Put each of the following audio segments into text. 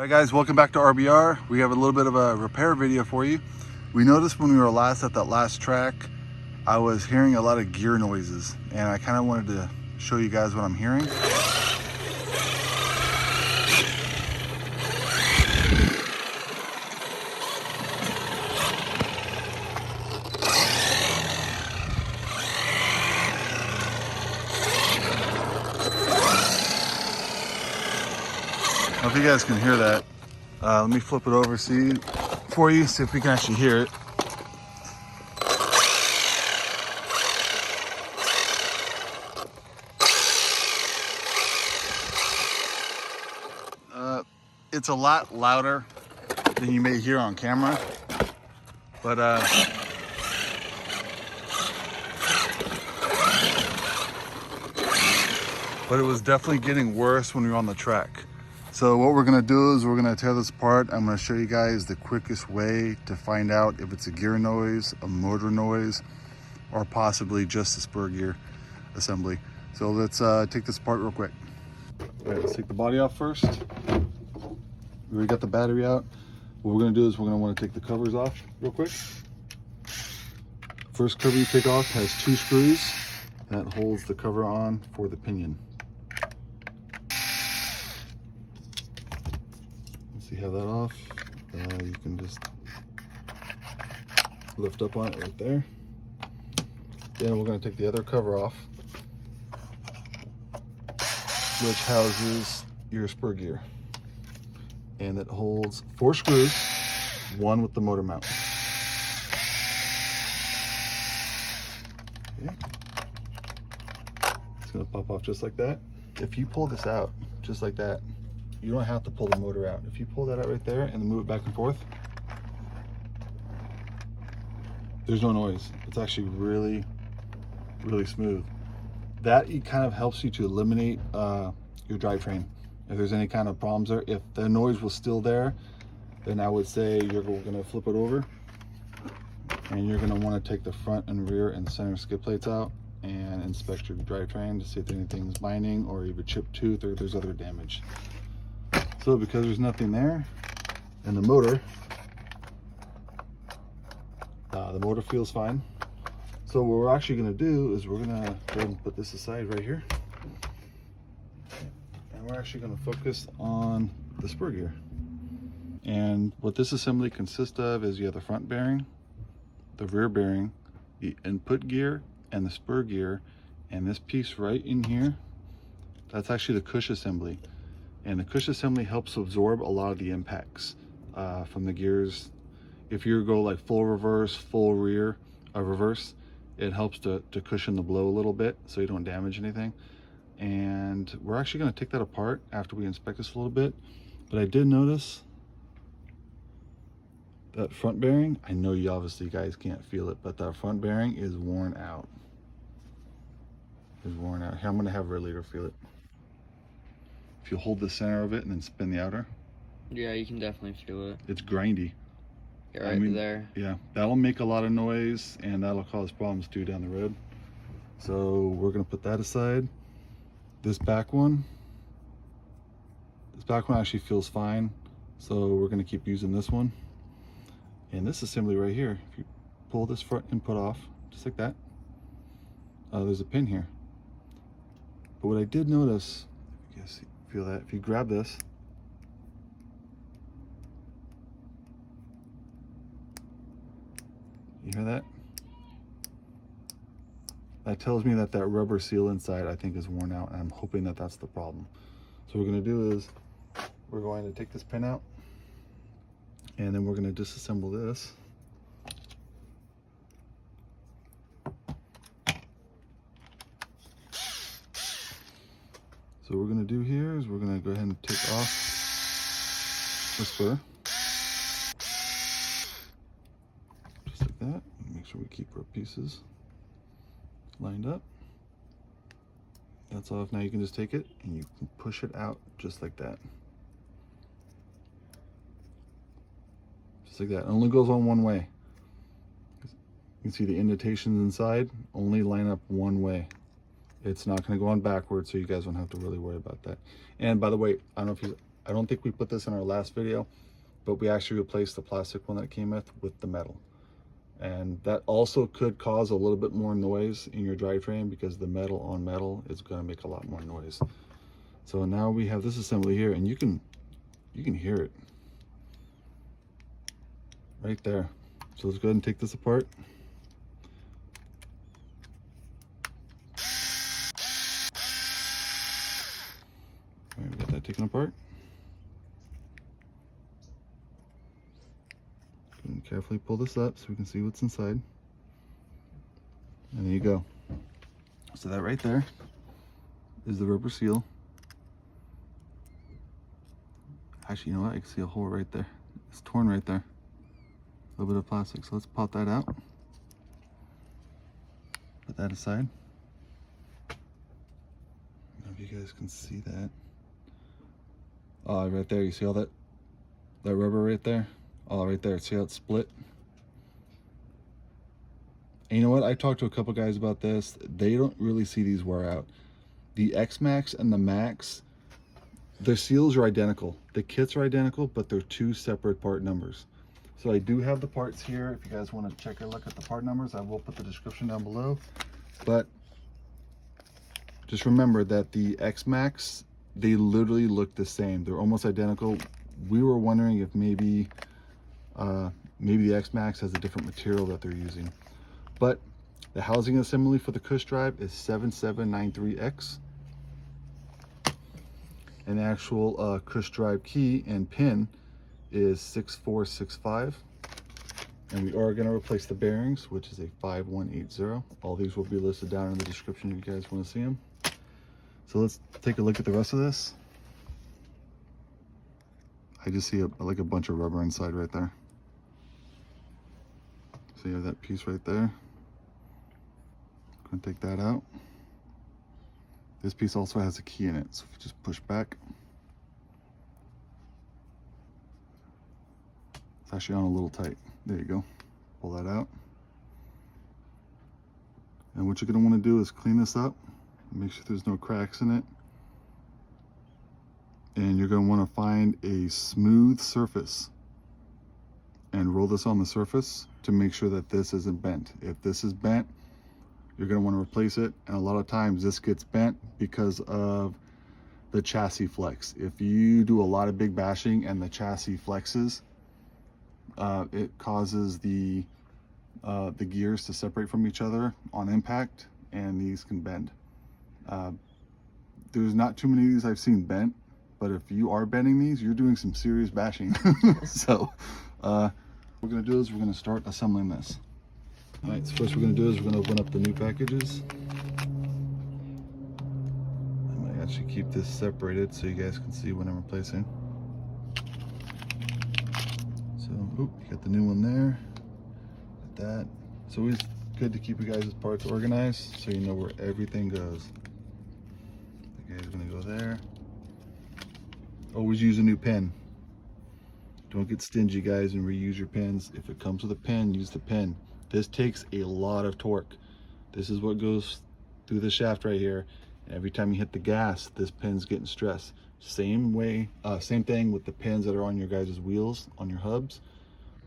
Alright guys, welcome back to RBR. We have a little bit of a repair video for you. We noticed when we were last at that last track, I was hearing a lot of gear noises, and I kind of wanted to show you guys what I'm hearing. I don't know if you guys can hear that. Let me flip it over see if we can actually hear it. It's a lot louder than you may hear on camera, but it was definitely getting worse when we were on the track. So what we're gonna do is we're gonna tear this apart. I'm gonna show you guys the quickest way to find out if it's a gear noise, a motor noise, or possibly just a spur gear assembly. So let's take this apart real quick. All right, let's take the body off first. We already got the battery out. What we're gonna do is we're gonna wanna take the covers off real quick. First cover you take off has 2 screws that holds the cover on for the pinion. You have that off, you can just lift up on it right there. Then we're going to take the other cover off, which houses your spur gear, and it holds 4 screws, 1 with the motor mount. Okay. It's going to pop off just like that. If you pull this out just like that, you don't have to pull the motor out. If you pull that out right there and then move it back and forth, there's no noise. It's actually really, really smooth. That kind of helps you to eliminate your drivetrain. If there's any kind of problems there, if the noise was still there, then I would say you're gonna flip it over, and you're gonna wanna take the front and rear and center skid plates out and inspect your drivetrain to see if anything's binding or you have a chipped tooth or there's other damage. So because there's nothing there, and the motor feels fine. So what we're actually gonna do is we're gonna go ahead and put this aside right here. And we're actually gonna focus on the spur gear. And what this assembly consists of is you have the front bearing, the rear bearing, the input gear, and the spur gear. And this piece right in here, that's actually the Cush assembly. And the Cush assembly helps absorb a lot of the impacts from the gears. If you go like full reverse, full rear, reverse, it helps to cushion the blow a little bit so you don't damage anything. And we're actually gonna take that apart after we inspect this a little bit. But I did notice that front bearing, I know you obviously guys can't feel it, but that front bearing is worn out. Here, I'm gonna have Relator feel it. If you hold the center of it and then spin the outer. Yeah, you can definitely feel it. It's grindy. Yeah, right there. Yeah, that'll make a lot of noise and that'll cause problems too down the road. So we're gonna put that aside. This back one actually feels fine. So we're gonna keep using this one. And this assembly right here, if you pull this front input off, just like that, there's a pin here. But what I did notice, you guys feel that, if you grab this, you hear that? That tells me that rubber seal inside I think is worn out, and I'm hoping that that's the problem. So what we're going to do is we're going to take this pin out, and then we're going to disassemble this. So what we're going to do here is we're going to go ahead and take off the spur. Just like that. Make sure we keep our pieces lined up. That's off. Now you can just take it and you can push it out just like that. Just like that. It only goes on one way. You can see the indentations inside only line up one way. It's not going to go on backwards, so you guys don't have to really worry about that. And by the way, I don't know if you I don't think we put this in our last video, but we actually replaced the plastic one that it came with the metal. And that also could cause a little bit more noise in your drivetrain because the metal on metal is going to make a lot more noise. So now we have this assembly here, and you can hear it right there. So let's go ahead and take this apart. All right, we got that taken apart. And carefully pull this up so we can see what's inside. And there you go. So that right there is the rubber seal. Actually, you know what? I can see a hole right there. It's torn right there. A little bit of plastic. So let's pop that out. Put that aside. I don't know if you guys can see that. Oh, right there. You see all that rubber right there? Oh, right there. See how it's split? And you know what? I talked to a couple guys about this. They don't really see these wear out. The X Max and the Max, their seals are identical. The kits are identical, but they're two separate part numbers. So I do have the parts here. If you guys want to check a look at the part numbers, I will put the description down below. But just remember that the X Max, they literally look the same. They're almost identical. We were wondering if maybe the X Max has a different material that they're using. But the housing assembly for the Cush drive is 7793X. An actual Cush drive key and pin is 6465. And we are going to replace the bearings, which is a 5180. All these will be listed down in the description if you guys want to see them. So let's take a look at the rest of this. I just see like a bunch of rubber inside right there. So you have that piece right there. Going to take that out. This piece also has a key in it, so if you just push back. It's actually on a little tight. There you go. Pull that out. And what you're going to want to do is clean this up. Make sure there's no cracks in it. And you're going to want to find a smooth surface and roll this on the surface to make sure that this isn't bent. If this is bent, you're going to want to replace it. And a lot of times this gets bent because of the chassis flex. If you do a lot of big bashing and the chassis flexes, it causes the gears to separate from each other on impact, and these can bend. There's not too many of these I've seen bent, but if you are bending these, you're doing some serious bashing. So what we're going to do is we're going to start assembling this. All right, so first we're going to do is we're going to open up the new packages. I might actually keep this separated so you guys can see what I'm replacing. So, you got the new one there. Got that. It's always good to keep you guys' parts organized so you know where everything goes. The guy's going to go there. Always use a new pin. Don't get stingy, guys, and reuse your pins. If it comes with a pin, use the pin. This takes a lot of torque. This is what goes through the shaft right here. And every time you hit the gas, this pin's getting stressed. Same thing with the pins that are on your guys' wheels, on your hubs.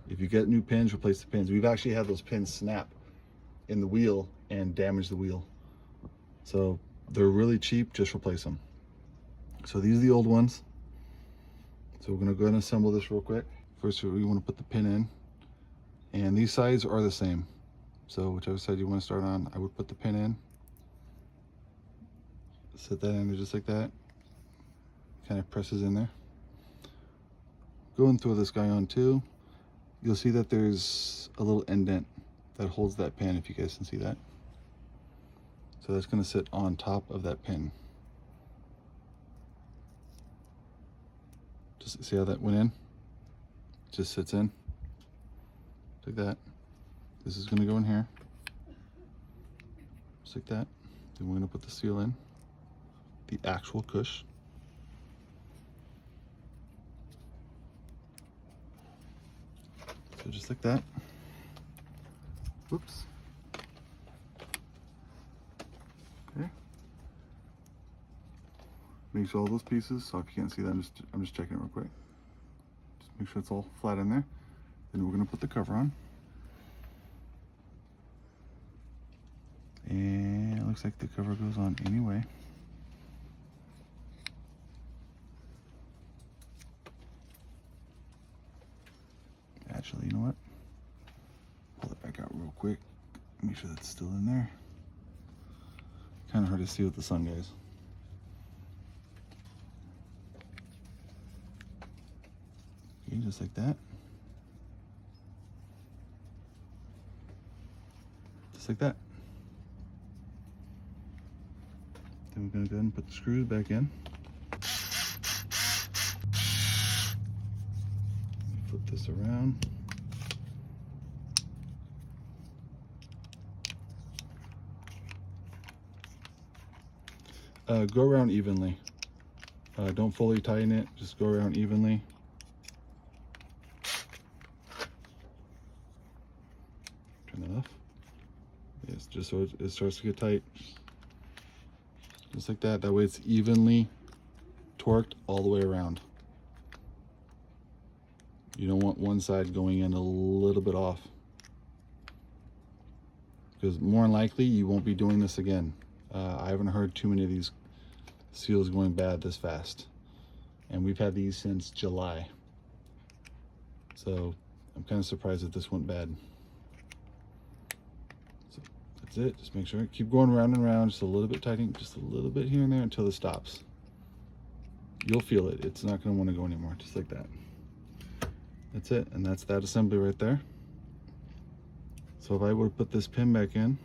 If you get new pins, replace the pins. We've actually had those pins snap in the wheel and damage the wheel. So they're really cheap, just replace them. So these are the old ones. So we're gonna go ahead and assemble this real quick. First, we wanna put the pin in. And these sides are the same. So whichever side you wanna start on, I would put the pin in. Set that in there just like that. Kind of presses in there. Go and throw this guy on too. You'll see that there's a little indent that holds that pin, if you guys can see that. So that's gonna sit on top of that pin. Just see how that went in? Just sits in, like that. This is gonna go in here, just like that. Then we're gonna put the seal in, the actual Cush. So just like that. Whoops. Okay. make sure all those pieces, so if you can't see that, I'm just checking it real quick. Just make sure it's all flat in there. Then we're gonna put the cover on. And it looks like the cover goes on anyway. Actually, you know what? Pull it back out real quick. Make sure that's still in there. Kind of hard to see with the sun, guys. Okay, just like that. Just like that. Then we're going to go ahead and put the screws back in. Flip this around. Go around evenly. Don't fully tighten it, just go around evenly. Turn that off. Yes, just so it starts to get tight. Just like that. That way it's evenly torqued all the way around. You don't want one side going in a little bit off, because more than likely you won't be doing this again. I haven't heard too many of these seals going bad this fast, and we've had these since July, so I'm kind of surprised that this went bad. So that's it. Just make sure, keep going round and round, just a little bit tightening, just a little bit here and there until it stops. You'll feel it. It's not going to want to go anymore. Just like that. That's it, and that's that assembly right there. So if I were to put this pin back in,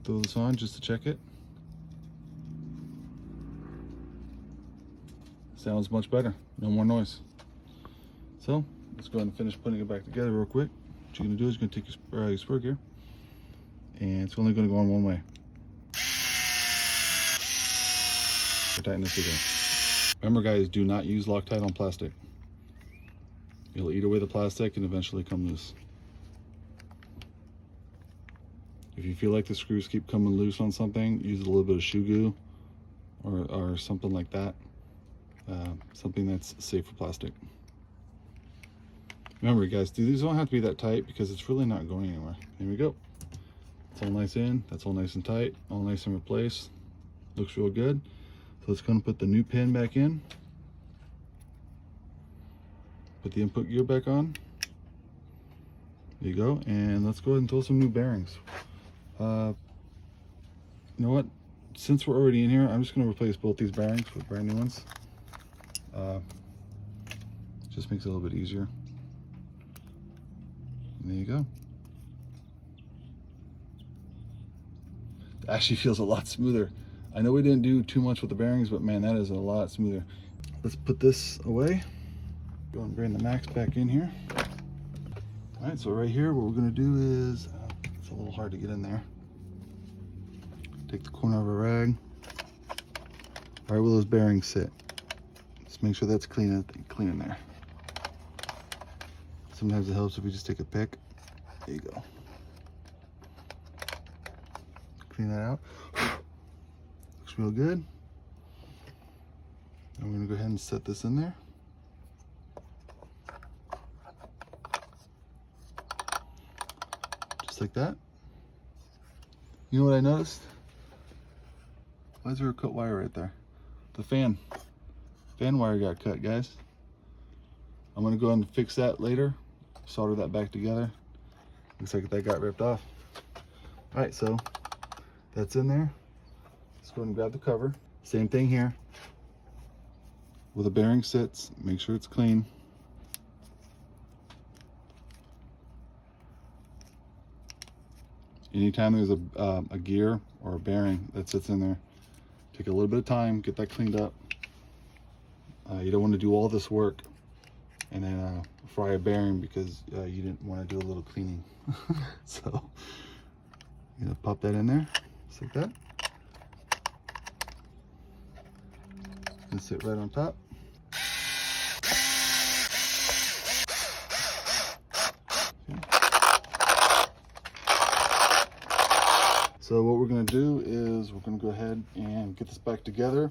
throw this on just to check it. Sounds much better. No more noise. So let's go ahead and finish putting it back together real quick. What you're gonna do is you're gonna take your spur gear, and it's only gonna go on one way. Tighten this again. Remember, guys, do not use Loctite on plastic. It'll eat away the plastic and eventually come loose. If you feel like the screws keep coming loose on something, use a little bit of shoe glue or something like that. Something that's safe for plastic. Remember, guys, these don't have to be that tight because it's really not going anywhere. Here we go. It's all nice in. That's all nice and tight. All nice and replaced. Looks real good. So let's go and put the new pin back in. Put the input gear back on. There you go. And let's go ahead and throw some new bearings. You know what? Since we're already in here, I'm just going to replace both these bearings with brand new ones. Just makes it a little bit easier. And there you go. It actually feels a lot smoother. I know we didn't do too much with the bearings, but man, that is a lot smoother. Let's put this away. Go and bring the Max back in here. All right, so right here, what we're gonna do is, it's a little hard to get in there. Take the corner of a rag. Right where those bearings sit. Just make sure that's clean in there. Sometimes it helps if we just take a pick. There you go. Clean that out. Looks real good. And we're gonna go ahead and set this in there. Just like that. You know what I noticed? Why is there a cut wire right there? The fan wire got cut, guys. I'm gonna go ahead and fix that later. Solder that back together. Looks like that got ripped off. All right, so that's in there. Let's go ahead and grab the cover. Same thing here. Where the bearing sits, make sure it's clean. Anytime there's a gear or a bearing that sits in there, take a little bit of time, get that cleaned up. You don't want to do all this work and then fry a bearing because you didn't want to do a little cleaning. So you're gonna pop that in there, just like that. And sit right on top. So what we're gonna do is we're gonna go ahead and get this back together.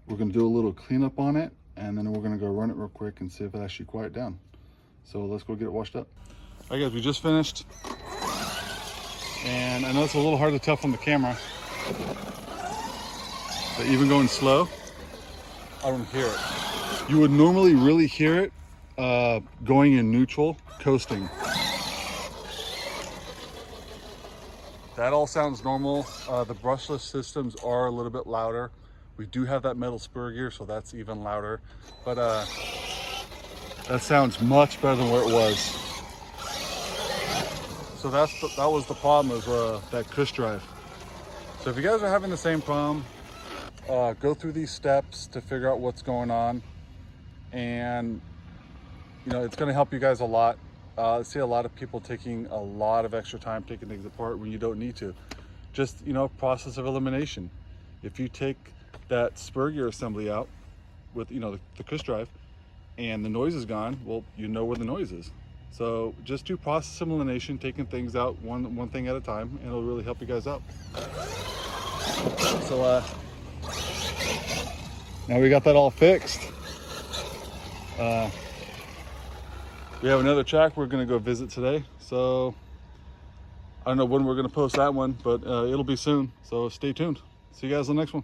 We're gonna do a little cleanup on it, and then we're gonna go run it real quick and see if it actually quiet down. So let's go get it washed up. All right guys, we just finished. And I know it's a little hard to tell from the camera, but even going slow, I don't hear it. You would normally really hear it going in neutral, coasting. That all sounds normal. The brushless systems are a little bit louder. We do have that metal spur gear, so that's even louder. But that sounds much better than where it was. So that was the problem, is that Cush drive. So if you guys are having the same problem, go through these steps to figure out what's going on, and you know, it's going to help you guys a lot. I see a lot of people taking a lot of extra time taking things apart when you don't need to. Just, you know, process of elimination. If you take that spur gear assembly out with, you know, the Cush drive, and the noise is gone, well, you know where the noise is. So just do process elimination, taking things out one thing at a time, and it'll really help you guys out. So now we got that all fixed. We have another track we're gonna go visit today. So I don't know when we're gonna post that one, but it'll be soon. So stay tuned. See you guys on the next one.